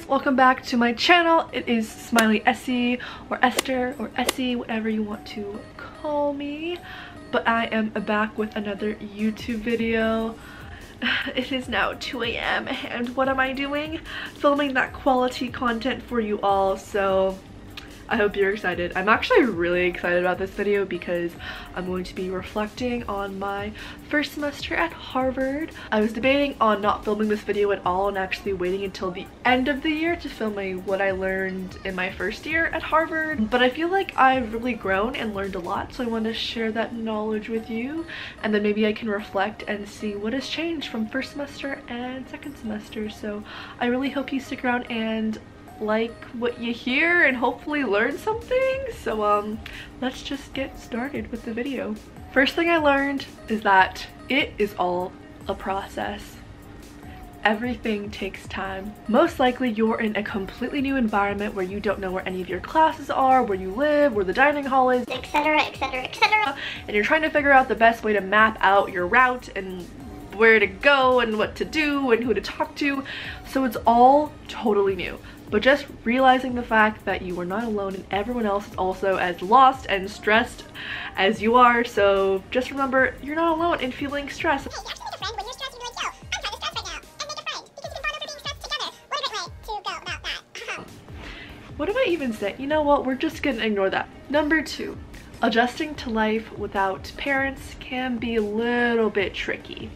guys, welcome back to my channel. It is Smiley Essie or Esther or Essie, whatever you want to call me. But I am back with another YouTube video. It is now 2 a.m. and what am I doing? Filming that quality content for you all, so I hope you're excited. I'm actually really excited about this video because I'm going to be reflecting on my first semester at Harvard. I was debating on not filming this video at all and actually waiting until the end of the year to film what I learned in my first year at Harvard. But I feel like I've really grown and learned a lot, so I want to share that knowledge with you. And then maybe I can reflect and see what has changed from first semester and second semester. So I really hope you stick around and like what you hear and hopefully learn something. So let's just get started with the video. First thing I learned is that it is all a process. Everything takes time. Most likely you're in a completely new environment where you don't know where any of your classes are, where you live, where the dining hall is, etc, etc, etc, and you're trying to figure out the best way to map out your route and where to go and what to do and who to talk to. So it's all totally new. But just realizing the fact that you are not alone and everyone else is also as lost and stressed as you are. So just remember, you're not alone in feeling stressed. Hey, actually make a friend when you're stressed and you're like, yo, I'm kind of stressed right now. And make a friend because you can bond over being stressed together. What a great way to go about that. What do I even say? You know what? We're just gonna ignore that. Number 2, adjusting to life without parents can be a little bit tricky.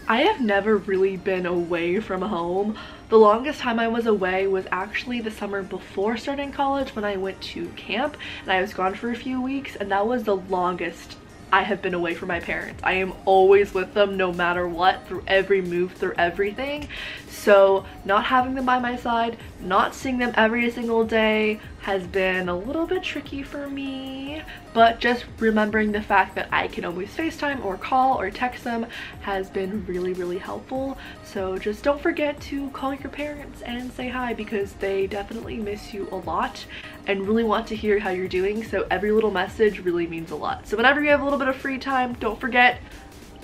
I have never really been away from home. The longest time I was away was actually the summer before starting college when I went to camp and I was gone for a few weeks, and that was the longest I have been away from my parents. I am always with them no matter what, through every move, through everything. So not having them by my side, not seeing them every single day has been a little bit tricky for me. But just remembering the fact that I can always FaceTime or call or text them has been really, really helpful. So just don't forget to call your parents and say hi because they definitely miss you a lot and really want to hear how you're doing. So every little message really means a lot. So whenever you have a little bit of free time, don't forget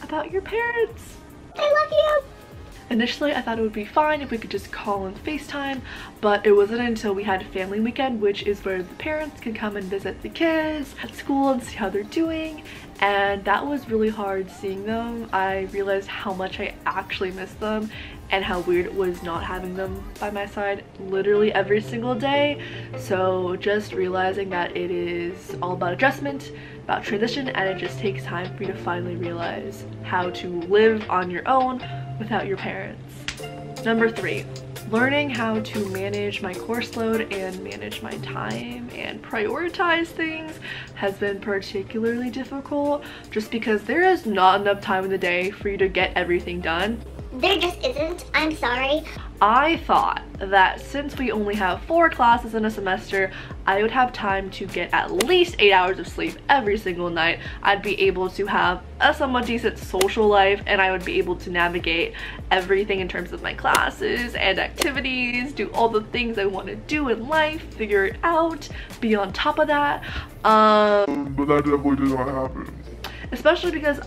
about your parents. I love you. Initially, I thought it would be fine if we could just call and FaceTime, but it wasn't until we had family weekend, which is where the parents can come and visit the kids at school and see how they're doing, and that was really hard seeing them. I realized how much I actually missed them and how weird it was not having them by my side literally every single day. So just realizing that it is all about adjustment, about transition, and it just takes time for you to finally realize how to live on your own without your parents. Number 3, learning how to manage my course load and manage my time and prioritize things has been particularly difficult just because there is not enough time in the day for you to get everything done. There just isn't. I'm sorry. I thought that since we only have 4 classes in a semester, I would have time to get at least 8 hours of sleep every single night. I'd be able to have a somewhat decent social life and I would be able to navigate everything in terms of my classes and activities, do all the things I want to do in life, figure it out, be on top of that. But that definitely did not happen. Especially because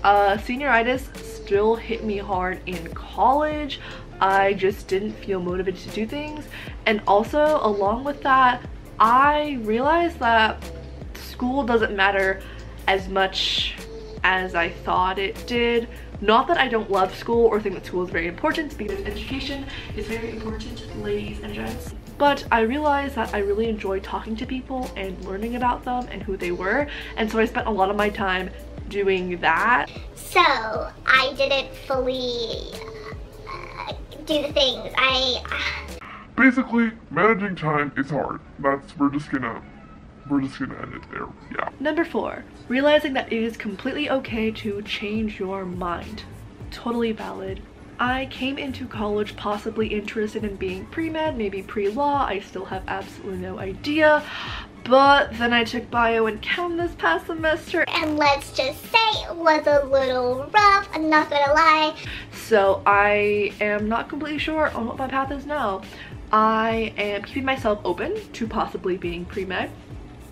senioritis still hit me hard in college. I just didn't feel motivated to do things, and also along with that I realized that school doesn't matter as much as I thought it did. Not that I don't love school or think that school is very important, because education is very important, ladies and gents. But I realized that I really enjoy talking to people and learning about them and who they were, and so I spent a lot of my time doing that. So I didn't fully do the things. Basically, managing time is hard. We're just gonna end it there. Yeah. Number 4, realizing that it is completely okay to change your mind. Totally valid. I came into college possibly interested in being pre-med, maybe pre-law. I still have absolutely no idea. But then I took bio and chem this past semester, and let's just say it was a little rough, I'm not gonna lie. So I am not completely sure on what my path is now. I am keeping myself open to possibly being pre-med.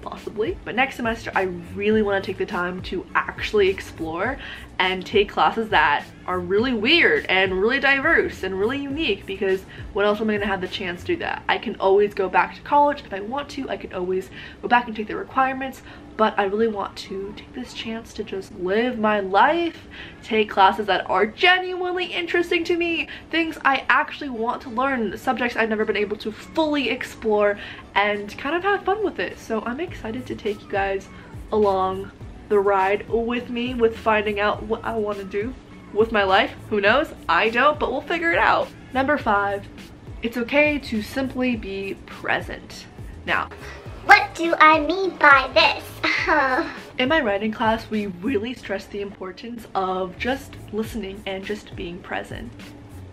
possibly. But next semester, I really want to take the time to actually explore and take classes that are really weird and really diverse and really unique, because when else am I going to have the chance to do that? I can always go back to college if I want to. I can always go back and take the requirements, but I really want to take this chance to just live my life, take classes that are genuinely interesting to me, things I actually want to learn, subjects I've never been able to fully explore, and kind of have fun with it. So I'm excited to take you guys along the ride with me with finding out what I want to do with my life. Who knows? I don't, but we'll figure it out. Number 5, it's okay to simply be present. Now, what do I mean by this? in my writing class, we really stress the importance of just listening and just being present.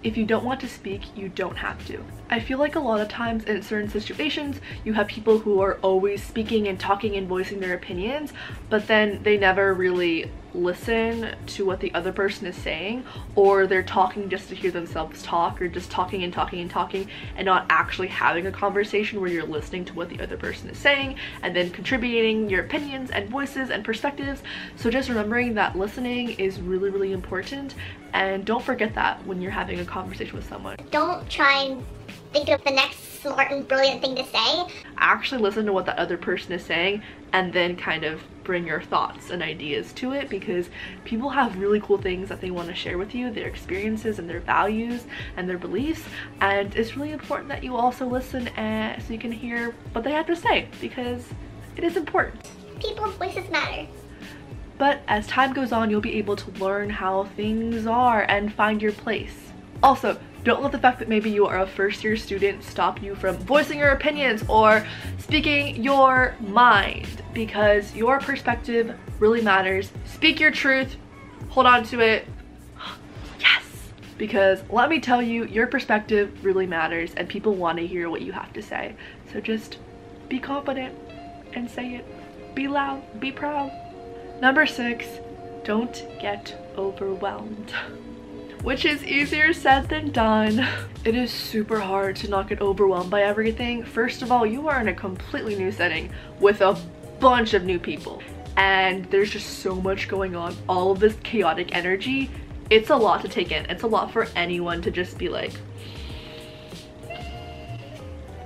If you don't want to speak, you don't have to. I feel like a lot of times in certain situations, you have people who are always speaking and talking and voicing their opinions, but then they never really listen to what the other person is saying, or they're talking just to hear themselves talk, or just talking and talking and talking and not actually having a conversation where you're listening to what the other person is saying and then contributing your opinions and voices and perspectives. So just remembering that listening is really, really important, and don't forget that when you're having a conversation with someone. Don't try and think of the next smart and brilliant thing to say. Actually listen to what that other person is saying and then kind of bring your thoughts and ideas to it, because people have really cool things that they want to share with you, their experiences and their values and their beliefs, and it's really important that you also listen so you can hear what they have to say, because it is important. People's voices matter. But as time goes on, you'll be able to learn how things are and find your place. Also, don't let the fact that maybe you are a first-year student stop you from voicing your opinions or speaking your mind, because your perspective really matters. Speak your truth, hold on to it. Yes! Because let me tell you, your perspective really matters and people want to hear what you have to say. So just be confident and say it. Be loud, be proud. Number 6, don't get overwhelmed. Which is easier said than done. It is super hard to not get overwhelmed by everything. First of all, you are in a completely new setting with a bunch of new people, and there's just so much going on, all of this chaotic energy. It's a lot to take in. It's a lot for anyone to just be like.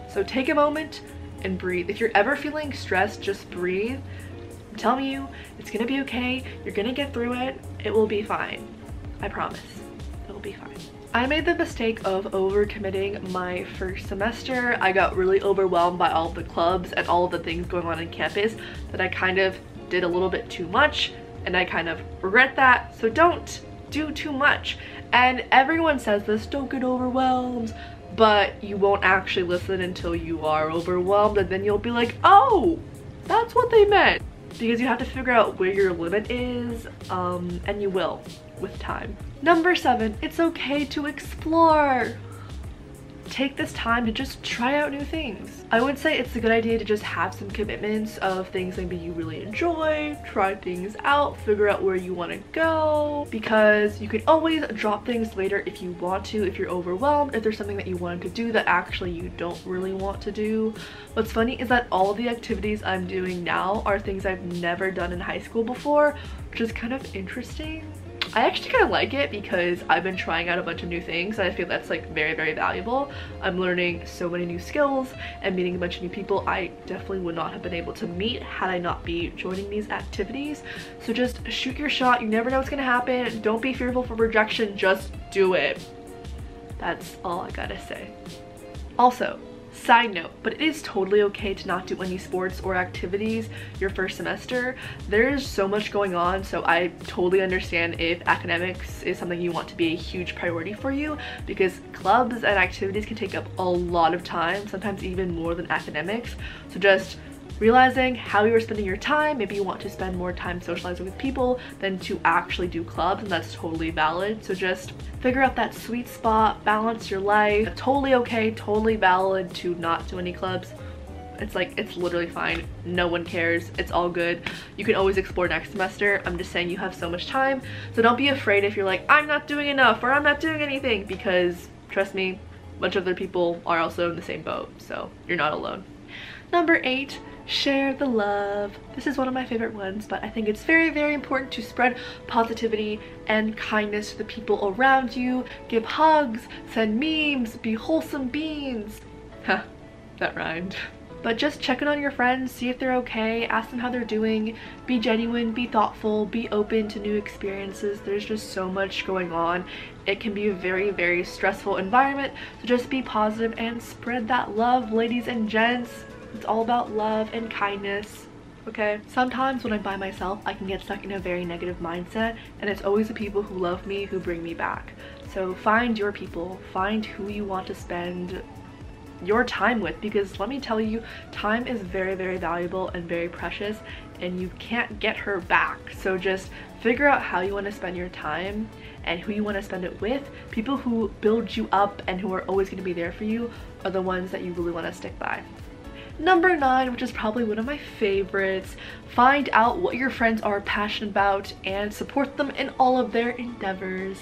So take a moment and breathe. If you're ever feeling stressed, just breathe. I'm telling you, it's gonna be okay. You're gonna get through it. It will be fine. I promise. It'll be fine. I made the mistake of overcommitting my first semester. I got really overwhelmed by all of the clubs and all of the things going on in campus that I kind of did a little bit too much, and I kind of regret that. So don't do too much. And everyone says this, don't get overwhelmed, but you won't actually listen until you are overwhelmed, and then you'll be like, oh, that's what they meant. Because you have to figure out where your limit is, and you will with time. Number 7, it's okay to explore. Take this time to just try out new things. I would say it's a good idea to just have some commitments of things maybe you really enjoy, try things out, figure out where you want to go, because you can always drop things later if you want to, if you're overwhelmed, if there's something that you wanted to do that actually you don't really want to do. What's funny is that all of the activities I'm doing now are things I've never done in high school before, which is kind of interesting. I actually kind of like it because I've been trying out a bunch of new things, and I feel that's like very, very valuable. I'm learning so many new skills and meeting a bunch of new people I definitely would not have been able to meet had I not be joining these activities. So just shoot your shot. You never know what's gonna happen. Don't be fearful for rejection, just do it. That's all I gotta say. Also, side note, but it is totally okay to not do any sports or activities your first semester. There's so much going on, so I totally understand if academics is something you want to be a huge priority for you, because clubs and activities can take up a lot of time, sometimes even more than academics. So just realizing how you are spending your time, maybe you want to spend more time socializing with people than to actually do clubs, and that's totally valid. So just figure out that sweet spot, balance your life. Totally okay, totally valid to not do any clubs. It's like, it's literally fine. No one cares. It's all good. You can always explore next semester. I'm just saying you have so much time. So don't be afraid if you're like, I'm not doing enough or I'm not doing anything, because trust me, a bunch of other people are also in the same boat, so you're not alone. Number 8, share the love. This is one of my favorite ones, but I think it's very, very important to spread positivity and kindness to the people around you. Give hugs, send memes, be wholesome beings. Huh, that rhymed. But just check in on your friends, see if they're okay, ask them how they're doing, be genuine, be thoughtful, be open to new experiences. There's just so much going on. It can be a very, very stressful environment, so just be positive and spread that love, ladies and gents. It's all about love and kindness, okay? Sometimes when I'm by myself, I can get stuck in a very negative mindset, and it's always the people who love me who bring me back. So find your people, find who you want to spend your time with, because let me tell you, time is very, very valuable and very precious, and you can't get her back. So just figure out how you want to spend your time and who you want to spend it with. People who build you up and who are always going to be there for you are the ones that you really want to stick by. Number 9, which is probably one of my favorites, find out what your friends are passionate about and support them in all of their endeavors.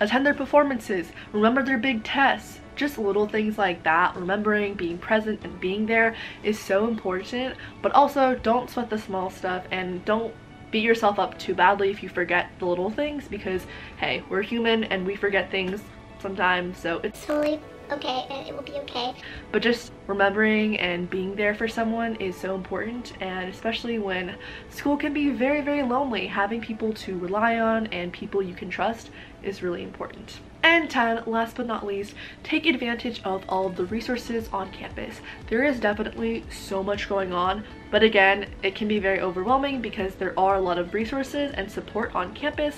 Attend their performances, remember their big tests. Just little things like that. Remembering, being present, and being there is so important, but also don't sweat the small stuff and don't beat yourself up too badly if you forget the little things, because hey, we're human and we forget things sometimes, so it's totally okay and it will be okay. But just remembering and being there for someone is so important, and especially when school can be very, very lonely, having people to rely on and people you can trust is really important. And 10, last but not least, take advantage of all of the resources on campus. There is definitely so much going on, but again, it can be very overwhelming because there are a lot of resources and support on campus,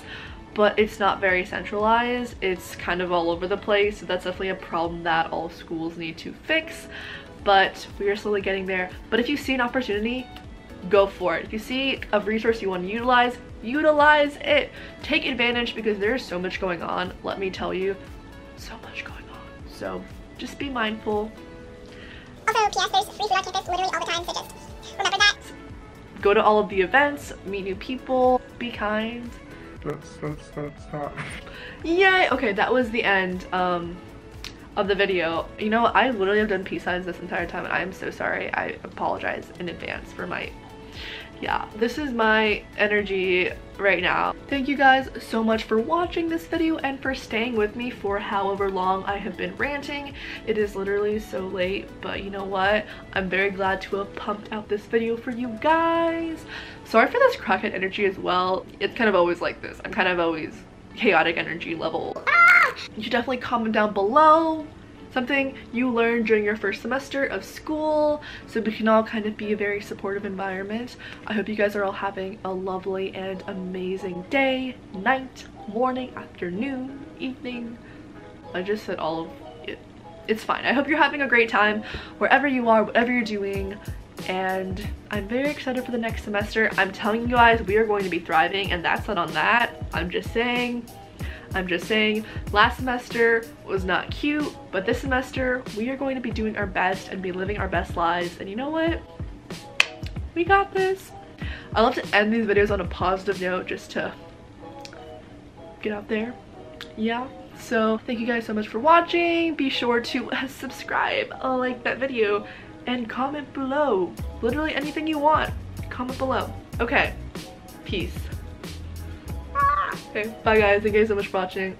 but it's not very centralized. It's kind of all over the place, so that's definitely a problem that all schools need to fix, but we are slowly getting there. But if you see an opportunity, go for it. If you see a resource you want to utilize it. Take advantage, because there's so much going on. Let me tell you, so much going on. So just be mindful. Also, PS, there's free food on campus literally all the time, so just remember that. Go to all of the events, meet new people, be kind. That's that. Yay! Okay, that was the end of the video. You know, I literally have done peace signs this entire time, and I am so sorry. I apologize in advance for my yeah, this is my energy right now. Thank you guys so much for watching this video and for staying with me for however long I have been ranting. It is literally so late, but you know what? I'm very glad to have pumped out this video for you guys. Sorry for this crackhead energy as well. It's kind of always like this. I'm kind of always chaotic energy level. You should definitely comment down below something you learned during your first semester of school, so we can all kind of be a very supportive environment. I hope you guys are all having a lovely and amazing day, night, morning, afternoon, evening. I just said all of it. It's fine. I hope you're having a great time wherever you are, whatever you're doing, and I'm very excited for the next semester. I'm telling you guys, we are going to be thriving, and that's not on that. I'm just saying, last semester was not cute, but this semester we are going to be doing our best and be living our best lives, and you know what? We got this. I love to end these videos on a positive note just to get out there. Yeah, so thank you guys so much for watching. Be sure to subscribe, like that video, and comment below. Literally anything you want, comment below. Okay, peace. Okay, bye guys, thank you guys so much for watching.